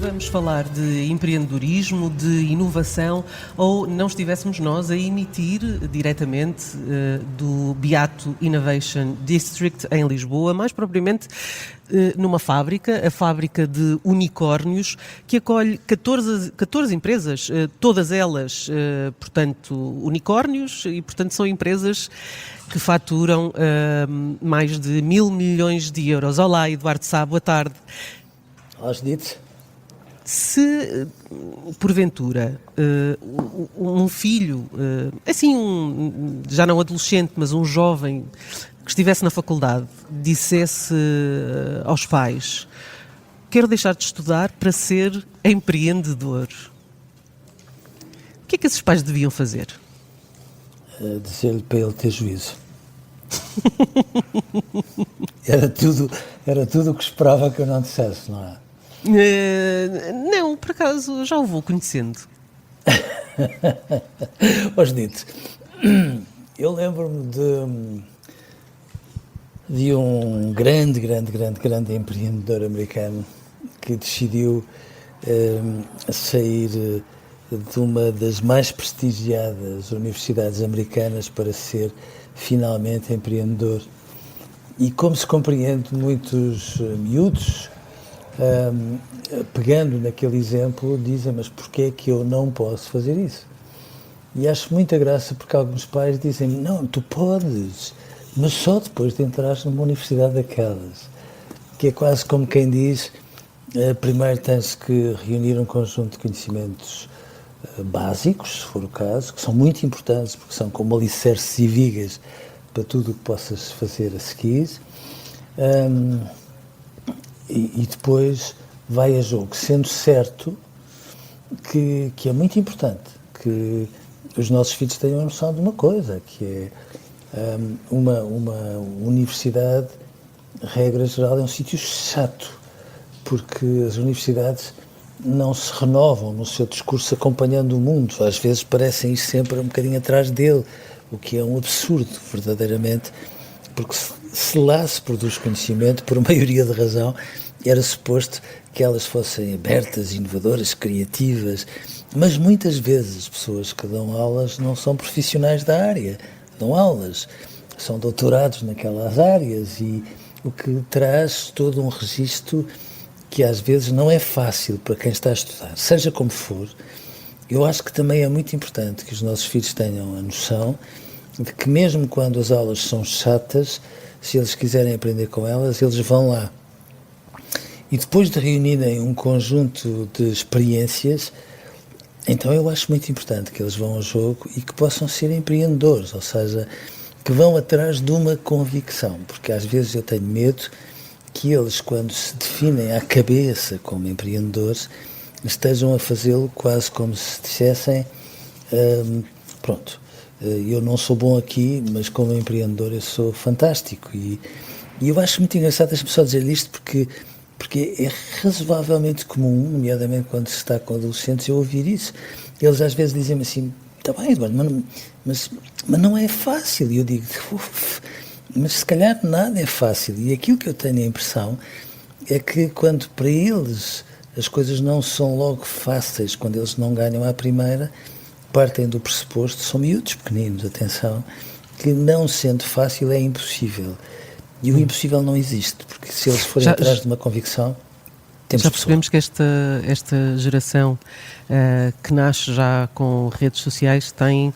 vamos falar de empreendedorismo, de inovação, ou não estivéssemos nós a emitir diretamente do Beato Innovation District em Lisboa, mais propriamente numa fábrica, a fábrica de unicórnios, que acolhe 14 empresas, todas elas, portanto, unicórnios, e portanto são empresas que faturam mais de 1.000 milhões de euros. Olá, Eduardo Sá, boa tarde. Olá, Judite. Se, porventura, um filho, já não adolescente, mas um jovem que estivesse na faculdade, dissesse aos pais: quero deixar de estudar para ser empreendedor, o que é que esses pais deviam fazer? Dizer-lhe para ele ter juízo. Era tudo o que esperava que eu não dissesse, não é? Não, por acaso já o vou conhecendo. Judite, eu lembro-me de um grande empreendedor americano que decidiu sair de uma das mais prestigiadas universidades americanas para ser finalmente empreendedor. E como se compreende, muitos miúdos, pegando naquele exemplo, dizem: mas porquê é que eu não posso fazer isso? E acho muita graça porque alguns pais dizem: não, tu podes, mas só depois de entrares numa universidade daquelas. Que é quase como quem diz: primeiro tens que reunir um conjunto de conhecimentos básicos, se for o caso, que são muito importantes porque são como alicerces e vigas para tudo o que possas fazer a seguir, e depois vai a jogo, sendo certo que é muito importante que os nossos filhos tenham a noção de uma coisa, que é uma universidade, regra geral, é um sítio chato, porque as universidades não se renovam no seu discurso acompanhando o mundo. Às vezes parecem ir sempre um bocadinho atrás dele, o que é um absurdo, verdadeiramente, porque se lá se produz conhecimento, por maioria de razão, era suposto que elas fossem abertas, inovadoras, criativas, mas muitas vezes as pessoas que dão aulas não são profissionais da área, dão aulas, são doutorados naquelas áreas, e o que traz todo um registro que às vezes não é fácil para quem está a estudar. Seja como for, eu acho que também é muito importante que os nossos filhos tenham a noção de que mesmo quando as aulas são chatas, se eles quiserem aprender com elas, eles vão lá. E depois de reunirem um conjunto de experiências, então eu acho muito importante que eles vão ao jogo e que possam ser empreendedores, ou seja, que vão atrás de uma convicção, porque às vezes eu tenho medo que eles, quando se definem à cabeça como empreendedores, estejam a fazê-lo quase como se dissessem: pronto, eu não sou bom aqui, mas como empreendedor eu sou fantástico. E eu acho muito engraçado as pessoas dizerem isto, porque é razoavelmente comum, nomeadamente quando se está com adolescentes, eu ouvir isso. Eles às vezes dizem-me assim: está bem, Eduardo, mas não é fácil. E eu digo: mas se calhar nada é fácil. E aquilo que eu tenho a impressão é que quando para eles as coisas não são logo fáceis, quando eles não ganham à primeira, partem do pressuposto, são miúdos pequeninos, atenção, que não sendo fácil é impossível. E o impossível não existe, porque se eles forem atrás de uma convicção, já percebemos que esta geração que nasce já com redes sociais tem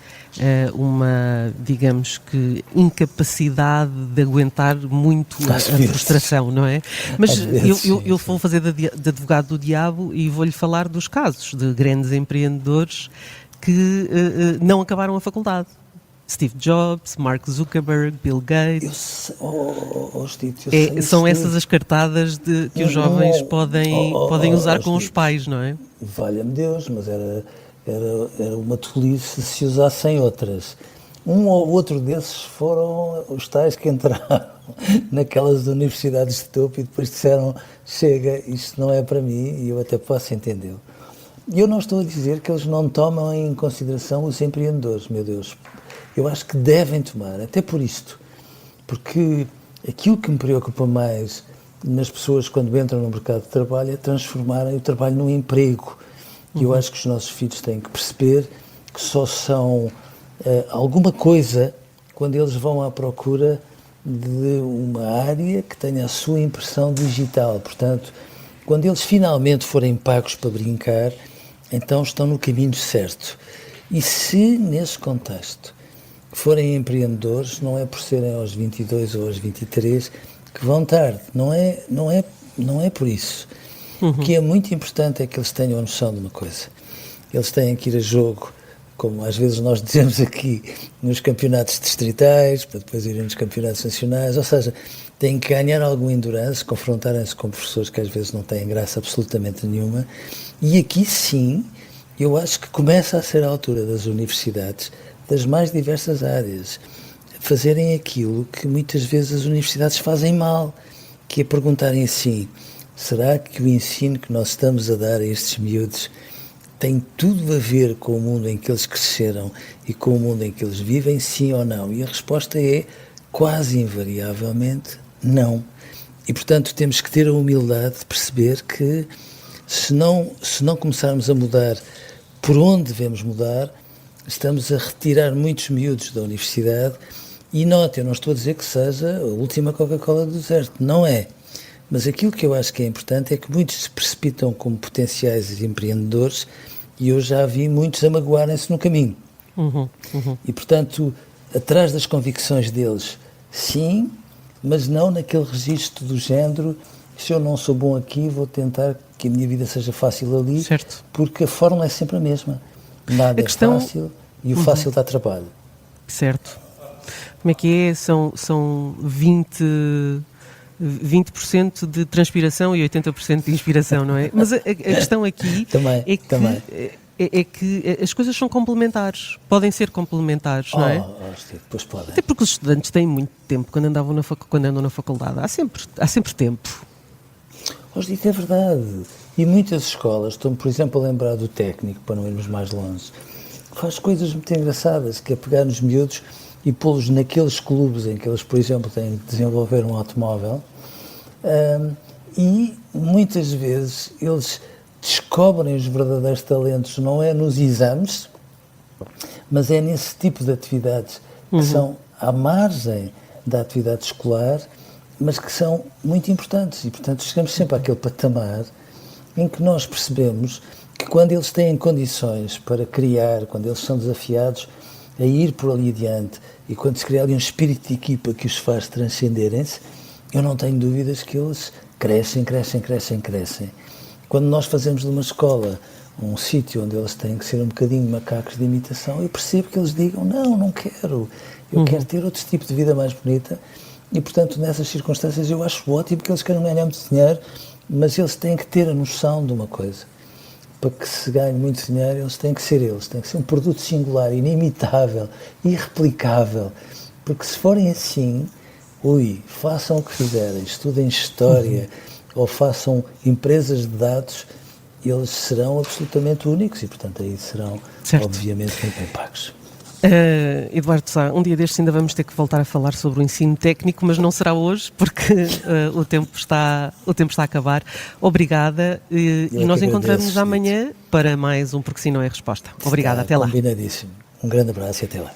uma, digamos que, incapacidade de aguentar muito a frustração, não é? Mas eu vou fazer de advogado do diabo e vou-lhe falar dos casos de grandes empreendedores que não acabaram a faculdade. Steve Jobs, Mark Zuckerberg, Bill Gates. São essas as cartadas que os jovens podem usar com os pais, não é? Valha-me Deus, mas era uma tolice se usassem outras. Um ou outro desses foram os tais que entraram naquelas universidades de topo e depois disseram: chega, isto não é para mim, e eu até posso entendê-lo. E eu não estou a dizer que eles não tomam em consideração os empreendedores, meu Deus. Eu acho que devem tomar, até por isto, porque aquilo que me preocupa mais nas pessoas quando entram no mercado de trabalho é transformarem o trabalho num emprego. E eu acho que os nossos filhos têm que perceber que só são alguma coisa quando eles vão à procura de uma área que tenha a sua impressão digital. Portanto, quando eles finalmente forem pagos para brincar, então estão no caminho certo. E se, nesse contexto, forem empreendedores, não é por serem aos 22 ou aos 23 que vão tarde. Não é por isso. O que é muito importante é que eles tenham a noção de uma coisa. Eles têm que ir a jogo, como às vezes nós dizemos aqui, nos campeonatos distritais, para depois irem nos campeonatos nacionais, ou seja, têm que ganhar algum endurance, confrontarem-se com professores que às vezes não têm graça absolutamente nenhuma. E aqui sim, eu acho que começa a ser a altura das universidades, das mais diversas áreas, fazerem aquilo que muitas vezes as universidades fazem mal, que é perguntarem assim: será que o ensino que nós estamos a dar a estes miúdos tem tudo a ver com o mundo em que eles cresceram e com o mundo em que eles vivem, sim ou não? E a resposta é quase invariavelmente não. E, portanto, temos que ter a humildade de perceber que se não começarmos a mudar por onde devemos mudar, estamos a retirar muitos miúdos da universidade. E note, eu não estou a dizer que seja a última Coca-Cola do deserto, não é. Mas aquilo que eu acho que é importante é que muitos se precipitam como potenciais empreendedores e eu já vi muitos a magoarem-se no caminho. E, portanto, atrás das convicções deles, sim, mas não naquele registro do género: se eu não sou bom aqui, vou tentar que a minha vida seja fácil ali, certo. Porque a fórmula é sempre a mesma. Nada é fácil e o fácil dá trabalho. Certo. Como é que é? São 20% de transpiração e 80% de inspiração, não é? Mas a questão aqui é que as coisas são complementares, podem ser complementares, não é? Pois podem. Até porque os estudantes têm muito tempo quando andam na faculdade, há sempre tempo. É verdade. E muitas escolas, estou-me, por exemplo, a lembrar do técnico, para não irmos mais longe, faz coisas muito engraçadas, que é pegar nos miúdos e pô-los naqueles clubes em que eles, por exemplo, têm de desenvolver um automóvel, e muitas vezes eles descobrem os verdadeiros talentos, não é nos exames, mas é nesse tipo de atividades que são à margem da atividade escolar, mas que são muito importantes. E, portanto, chegamos sempre àquele patamar em que nós percebemos que quando eles têm condições para criar, quando eles são desafiados a ir por ali adiante e quando se cria ali um espírito de equipa que os faz transcenderem-se, eu não tenho dúvidas que eles crescem. Quando nós fazemos de uma escola um sítio onde eles têm que ser um bocadinho macacos de imitação, eu percebo que eles digam: não quero, eu quero ter outro tipo de vida mais bonita. E, portanto, nessas circunstâncias eu acho ótimo que eles queiram ganhar muito dinheiro, mas eles têm que ter a noção de uma coisa: para que se ganhe muito dinheiro, eles têm que ser um produto singular, inimitável, irreplicável, porque se forem assim, façam o que fizerem, estudem história ou façam empresas de dados, eles serão absolutamente únicos e, portanto, aí serão, certo, obviamente, muito bem pagos. Eduardo Sá, um dia destes ainda vamos ter que voltar a falar sobre o ensino técnico, mas não será hoje, porque o tempo está a acabar. Obrigada, e nós encontramos-nos amanhã para mais um Porque Sim Não É Resposta. Obrigada, até lá. Combinadíssimo. Um grande abraço e até lá.